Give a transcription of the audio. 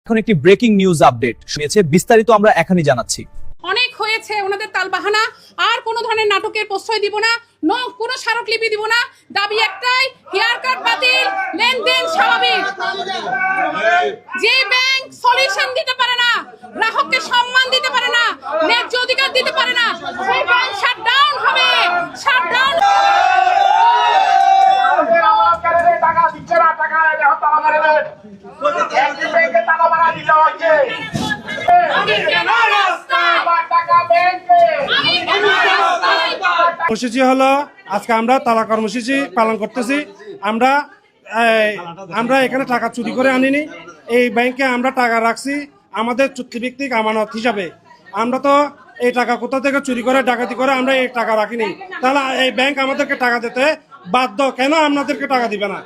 এখন একটি breaking news update শুনেছে, বিস্তারিত আমরা এখনই জানাচ্ছি। অনেক হয়েছে ওনাদের তালবাহানা, আর কোনো ধরনের নাটকের প্রশ্রয় দিব না, কোনো স্মারকলিপি দিব না। দাবি একটাই, হেয়ার কাট বাতিল, লেনদেন স্বাভাবিক। যে ব্যাংক সলিউশন দিতে পারে না, গ্রাহককে সম্মান দিতে পারে না, ন্যায্য অধিকার দিতে পারে না, সেই ব্যাংক শাটডাউন হবে। শাটডাউন। টাকা দিচ্ছে না, টাকা তালা মারে একটি ব্যাংকে তালা মারা দিতে হচ্ছে। কর্মসূচি হলো আজকে আমরা তালা কর্মসূচি পালন করতেছি। আমরা এখানে টাকা চুরি করে আনিনি, এই ব্যাংকে আমরা টাকা রাখছি আমাদের চুক্তিভিত্তিক আমানত হিসাবে। আমরা তো এই টাকা কোথা থেকে চুরি করে ডাকাতি করে আমরা এই টাকা রাখিনি, তাহলে এই ব্যাংক আমাদেরকে টাকা দিতে বাধ্য, কেন আপনাদেরকে টাকা দিবে না?